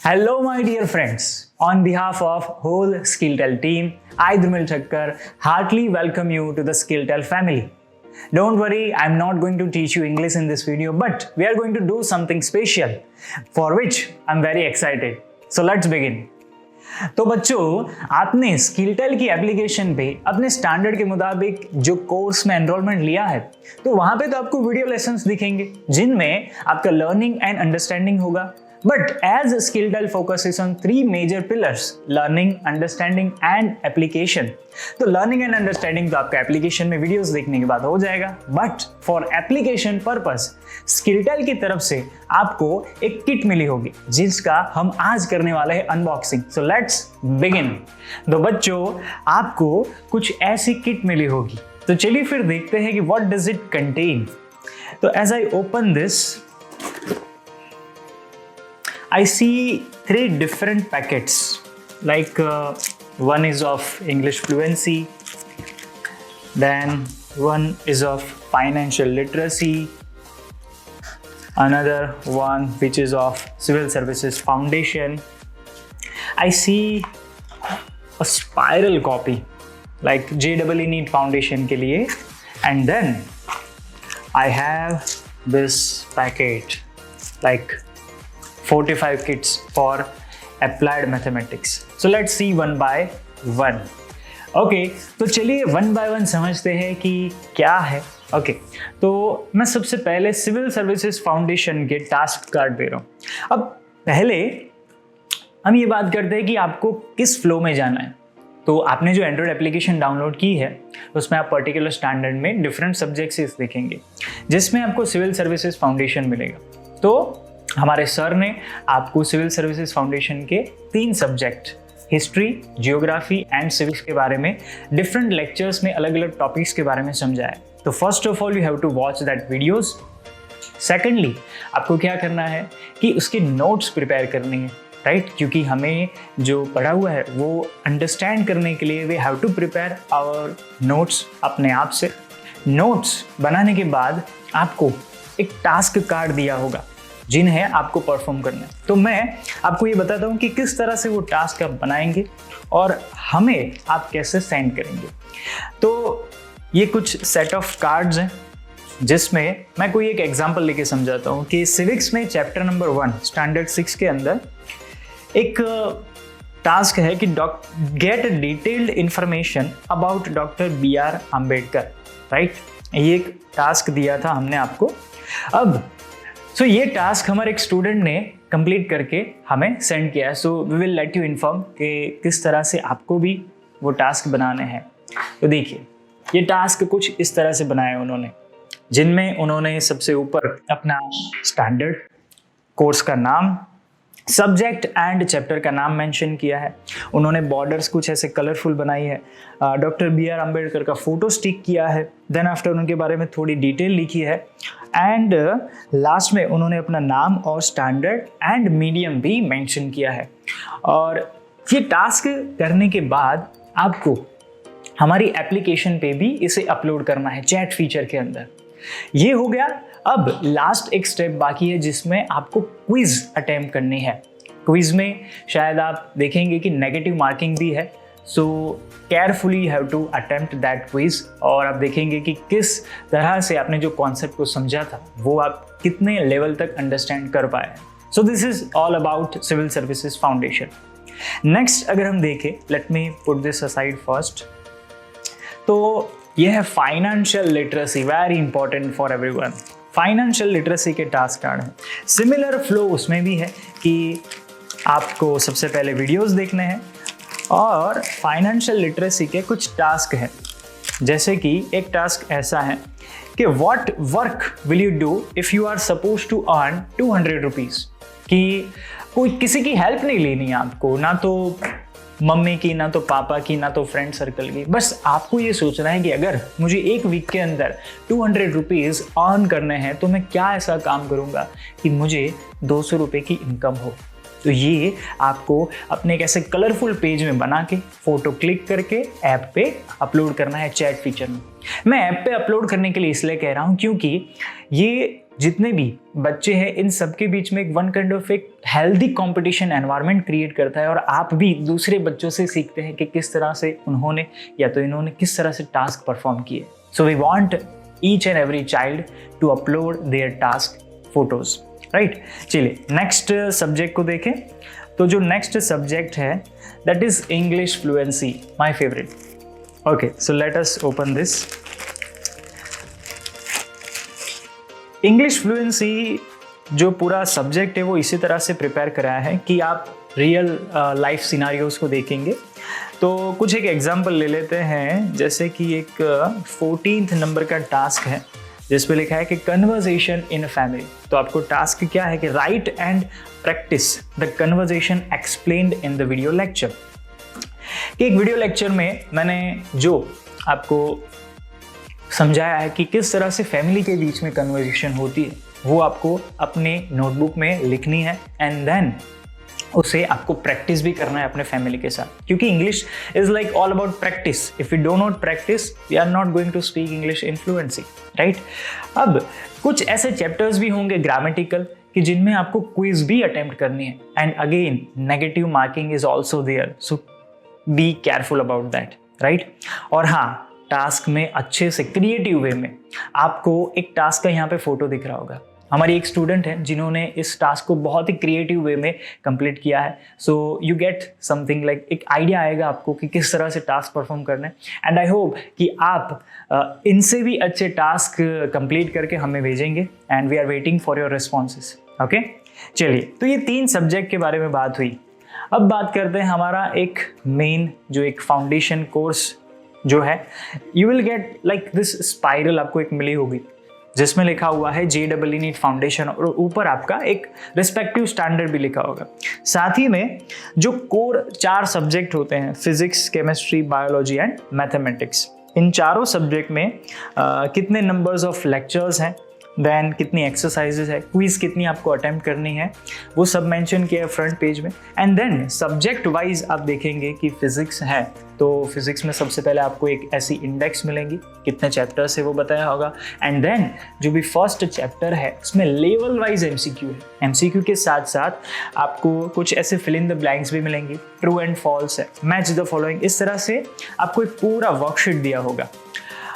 Hello, my dear friends. On behalf of whole SkillTel team, I Dhrumil Thakkar heartily welcome you to the SkillTel family. Don't worry, I'm not going to teach you English in this video, but we are going to do something special, for which I'm very excited. So let's begin. तो बच्चों, आपने स्किलटेल की application पे अपने standard के मुताबिक जो course में एनरोलमेंट लिया है, तो वहां पे तो आपको वीडियो लेसन्स दिखेंगे जिनमें आपका लर्निंग एंड अंडरस्टैंडिंग होगा. But as SkillTel focuses on three major pillars: learning, understanding and application. तो learning and understanding तो आपका एप्लीकेशन में वीडियोस देखने के बाद हो जाएगा. But for application purpose, SkillTel की तरफ से आपको एक किट मिली होगी जिसका हम आज करने वाले हैं अनबॉक्सिंग. So let's begin. तो बच्चों, आपको कुछ ऐसी किट मिली होगी. तो चलिए फिर देखते हैं कि what does it contain. तो as I open this, I see three different packets, like one is of English fluency, then one is of financial literacy, another one which is of civil services foundation. I see a spiral copy like JEE NEET foundation के लिए, and then I have this packet like 45 kits for applied mathematics. So let's see one by one. Okay, तो चलिए one by one समझते हैं कि क्या है. Okay, तो मैं सबसे पहले सिविल सर्विसेज फाउंडेशन के टास्क कार्ड दे रहा हूँ. अब पहले हम ये बात करते हैं कि आपको किस फ्लो में जाना है. तो आपने जो एंड्रॉइड एप्लीकेशन डाउनलोड की है उसमें आप पर्टिकुलर स्टैंडर्ड में डिफरेंट सब्जेक्ट्स देखेंगे जिसमें आपको सिविल सर्विसेज फाउंडेशन मिलेगा. तो हमारे सर ने आपको सिविल सर्विसेज फाउंडेशन के 3 subject history, geography and civics के बारे में डिफरेंट लेक्चर्स में अलग अलग टॉपिक्स के बारे में समझाया. तो first of all you have to watch that videos. Secondly, आपको क्या करना है कि उसके नोट्स प्रिपेयर करने हैं, राइट? क्योंकि हमें जो पढ़ा हुआ है वो अंडरस्टैंड करने के लिए we have to prepare our notes अपने आप से. नोट्स बनाने के बाद आपको एक टास्क कार्ड दिया होगा जिन्हें आपको परफॉर्म करना है. तो मैं आपको ये बताता हूँ कि किस तरह से वो टास्क आप बनाएंगे और हमें आप कैसे सेंड करेंगे. तो ये कुछ सेट ऑफ कार्ड्स हैं जिसमें मैं कोई एक एग्जांपल लेके समझाता हूँ कि सिविक्स में चैप्टर नंबर 1 स्टैंडर्ड 6 के अंदर एक टास्क है कि get detailed information about doctor BR Ambedkar, right? ये एक टास्क दिया था हमने आपको. अब ये टास्क हमारे एक स्टूडेंट ने कंप्लीट करके हमें सेंड किया है. So we will let you inform कि किस तरह से आपको भी वो टास्क बनाने हैं. तो देखिए, ये टास्क कुछ इस तरह से बनाए उन्होंने, जिनमें उन्होंने सबसे ऊपर अपना स्टैंडर्ड, कोर्स का नाम, सब्जेक्ट एंड चैप्टर का नाम मेंशन किया है. उन्होंने बॉर्डर्स कुछ ऐसे कलरफुल बनाई है. डॉक्टर BR अम्बेडकर का फोटो स्टिक किया है. देन आफ्टर उनके बारे में थोड़ी डिटेल लिखी है एंड लास्ट में उन्होंने अपना नाम और स्टैंडर्ड एंड मीडियम भी मेंशन किया है. और ये टास्क करने के बाद आपको हमारी एप्लीकेशन पे भी इसे अपलोड करना है चैट फीचर के अंदर. ये हो गया. अब लास्ट एक स्टेप बाकी है जिसमें आपको क्विज अटेम्प्ट करनी है. क्विज में शायद आप देखेंगे कि नेगेटिव मार्किंग भी है. So carefully you have to attempt that quiz और आप देखेंगे कि किस तरह से आपने जो कॉन्सेप्ट को समझा था वो आप कितने लेवल तक अंडरस्टैंड कर पाए. So this is all about civil services foundation. Next अगर हम देखें, let me put this aside first. तो यह है financial literacy, very important for everyone. Financial literacy के टास्क कार्ड हैं. सिमिलर फ्लो उसमें भी है कि आपको सबसे पहले वीडियोस देखने हैं और फाइनेंशियल लिटरेसी के कुछ टास्क हैं. जैसे कि एक टास्क ऐसा है कि what work will you do if you are suppose to earn 200 rupees. कि कोई किसी की हेल्प नहीं लेनी है आपको, ना तो मम्मी की, ना तो पापा की, ना तो फ्रेंड सर्कल की. बस आपको ये सोचना है कि अगर मुझे एक वीक के अंदर 200 रुपीज़ अर्न करने हैं तो मैं क्या ऐसा काम करूँगा कि मुझे 200 रुपये की इनकम हो. तो ये आपको अपने एक ऐसे कलरफुल पेज में बना के फ़ोटो क्लिक करके ऐप पे अपलोड करना है चैट फीचर में। मैं ऐप पे अपलोड करने के लिए इसलिए कह रहा हूँ क्योंकि ये जितने भी बच्चे हैं इन सबके बीच में एक वन काइंड ऑफ एक हेल्दी कंपटीशन एनवायरनमेंट क्रिएट करता है और आप भी दूसरे बच्चों से सीखते हैं कि किस तरह से उन्होंने या तो इन्होंने किस तरह से टास्क परफॉर्म किए। So we want each and every child to upload their task photos, right. चलिए नेक्स्ट सब्जेक्ट को देखें। तो जो नेक्स्ट सब्जेक्ट है that is English fluency, my favourite. Okay, so let us open this. English fluency जो पूरा subject है वो इसी तरह से प्रिपेयर कराया है कि आप रियल लाइफ सिनारियोज को देखेंगे। तो कुछ एक एग्जांपल ले लेते हैं, जैसे कि एक 14th नंबर का टास्क है जिस पे लिखा है कि कन्वर्सेशन इन फैमिली। तो आपको टास्क क्या है कि right and practice the conversation explained in the video lecture. कि एक वीडियो लेक्चर में मैंने जो आपको समझाया है कि किस तरह से फैमिली के बीच में कन्वर्सेशन होती है, वो आपको अपने नोटबुक में लिखनी है एंड देन उसे आपको प्रैक्टिस भी करना है अपने फैमिली के साथ, क्योंकि English is like all about practice. If you do not practice we are not going to speak English in fluency, right. अब कुछ ऐसे चैप्टर्स भी होंगे ग्रामेटिकल कि जिनमें आपको क्विज भी अटेम्प्ट करनी है and again negative marking is also there, so be careful about that, right. और हाँ, टास्क में अच्छे से क्रिएटिव वे में आपको एक टास्क का यहाँ पे फोटो दिख रहा होगा। हमारी एक स्टूडेंट है जिन्होंने इस टास्क को बहुत ही क्रिएटिव वे में कंप्लीट किया है। So you get something like एक आइडिया आएगा आपको कि किस तरह से टास्क परफॉर्म करना है एंड आई होप कि आप इनसे भी अच्छे टास्क कंप्लीट करके हमें भेजेंगे and we are waiting for your responses. Okay, चलिए, तो ये 3 सब्जेक्ट के बारे में बात हुई। अब बात करते हैं हमारा एक मेन जो एक फाउंडेशन कोर्स जो है, you will get like this spiral आपको एक मिली होगी जिसमें लिखा हुआ है JEE नीट फाउंडेशन और ऊपर आपका एक रिस्पेक्टिव स्टैंडर्ड भी लिखा होगा। साथ ही में जो कोर 4 सब्जेक्ट होते हैं, physics, chemistry, biology and mathematics, इन चारों सब्जेक्ट में कितने नंबर्स ऑफ लेक्चर्स हैं, देन कितनी एक्सरसाइजेज है, क्विज कितनी आपको अटेम्प्ट करनी है, वो सब मेंशन किया है फ्रंट पेज में। एंड देन सब्जेक्ट वाइज आप देखेंगे कि फिजिक्स है तो फिजिक्स में सबसे पहले आपको एक ऐसी इंडेक्स मिलेंगी, कितने चैप्टर्स है वो बताया होगा। एंड देन जो भी फर्स्ट चैप्टर है उसमें लेवल वाइज MCQ है। MCQ के साथ साथ आपको कुछ ऐसे फिल इन द ब्लैंक्स भी मिलेंगी, ट्रू एंड फॉल्स है, मैच द फॉलोइंग, इस तरह से आपको एक पूरा वर्कशीट दिया होगा।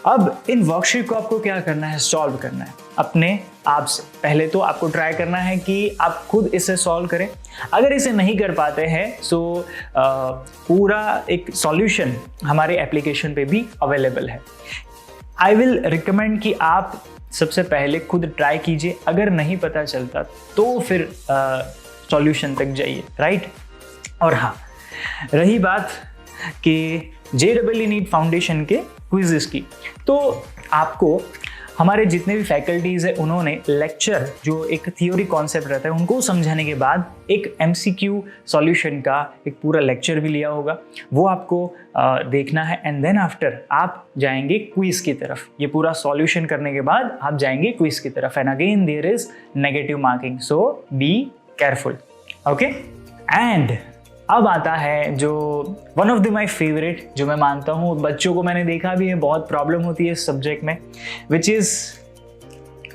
अब इन वर्कशीट को आपको क्या करना है, सॉल्व करना है अपने आप से। पहले तो आपको ट्राई करना है कि आप खुद इसे सॉल्व करें। अगर इसे नहीं कर पाते हैं सो पूरा एक सॉल्यूशन हमारे एप्लीकेशन पे भी अवेलेबल है। आई विल रिकमेंड कि आप सबसे पहले खुद ट्राई कीजिए, अगर नहीं पता चलता तो फिर सॉल्यूशन तक जाइए, राइट। और हाँ, रही बात कि JEE नीट फाउंडेशन के क्विज़ेस की, तो आपको हमारे जितने भी फैकल्टीज़ हैं उन्होंने लेक्चर जो एक थियोरी कॉन्सेप्ट रहता है उनको समझाने के बाद एक MCQ सॉल्यूशन का एक पूरा लेक्चर भी लिया होगा, वो आपको देखना है एंड देन आफ्टर आप जाएंगे क्विज की तरफ। ये पूरा सॉल्यूशन करने के बाद आप जाएंगे क्विज की तरफ and again there is negative marking, so be careful, okay. And अब आता है जो one of the my favourite, जो मैं मानता हूँ बच्चों को मैंने देखा भी है बहुत प्रॉब्लम होती है इस सब्जेक्ट में, विच इज़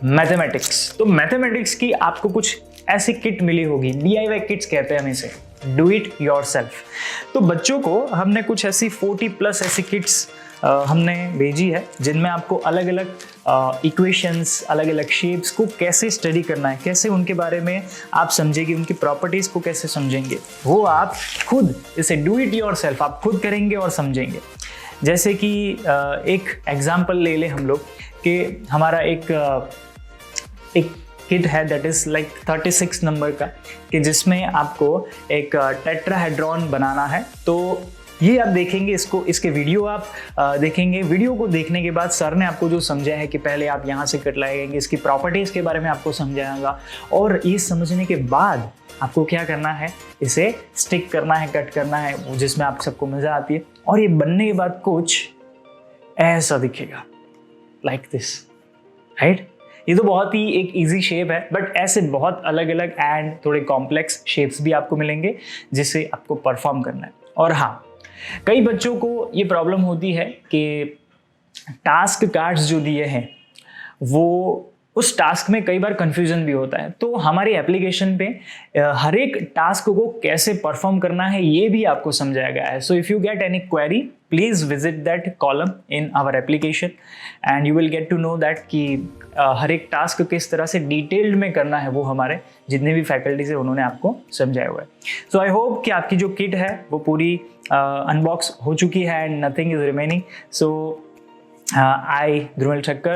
मैथमेटिक्स। तो मैथमेटिक्स की आपको कुछ ऐसी किट मिली होगी, DIY किट्स कहते हैं हम इसे, डू इट योर सेल्फ। तो बच्चों को हमने कुछ ऐसी 40+ ऐसी किट्स हमने भेजी है जिनमें आपको अलग अलग इक्वेशंस, अलग अलग शेप्स को कैसे स्टडी करना है, कैसे उनके बारे में आप समझेंगे, उनकी प्रॉपर्टीज़ को कैसे समझेंगे, वो आप खुद इसे डू इट योर सेल्फ आप खुद करेंगे और समझेंगे। जैसे कि एक एग्जाम्पल ले लें हम लोग कि हमारा एक किट है दैट इज़ लाइक 36 नंबर का, कि जिसमें आपको एक टेट्राहेड्रॉन बनाना है। तो ये आप देखेंगे इसके वीडियो आप देखेंगे। वीडियो को देखने के बाद सर ने आपको जो समझाया है कि पहले आप यहाँ से कट लगाएंगे, इसकी प्रॉपर्टीज़ के बारे में आपको समझाएगा और ये समझने के बाद आपको क्या करना है, इसे स्टिक करना है, कट करना है, जिसमें आप सबको मज़ा आती है। और ये बनने के बाद कुछ ऐसा दिखेगा, लाइक दिस, राइट। ये तो बहुत ही एक इजी शेप है, बट ऐसे बहुत अलग अलग एंड थोड़े कॉम्प्लेक्स शेप्स भी आपको मिलेंगे जिससे आपको परफॉर्म करना है। और हाँ, कई बच्चों को ये प्रॉब्लम होती है कि टास्क कार्ड्स जो दिए हैं वो उस टास्क में कई बार कंफ्यूजन भी होता है। तो हमारी एप्लीकेशन पे हर एक टास्क को कैसे परफॉर्म करना है ये भी आपको समझाया गया है। So if you get any query please visit that column in our application and you will get to know that कि हर एक टास्क किस तरह से डिटेल्ड में करना है वो हमारे जितने भी फैकल्टीज है उन्होंने आपको समझाया हुआ है। सो आई होप कि आपकी जो किट है वो पूरी अनबॉक्स हो चुकी है and nothing is remaining. So I, Dhrumil Thakkar,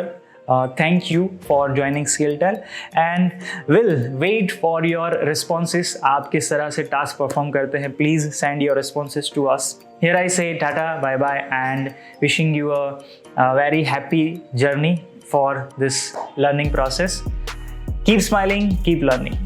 thank you for joining Skilltel and will wait for your responses. आप किस तरह से टास्क परफॉर्म करते हैं, please send your responses to us. Here I say tata, bye bye and wishing you a very happy journey for this learning process. Keep smiling, keep learning.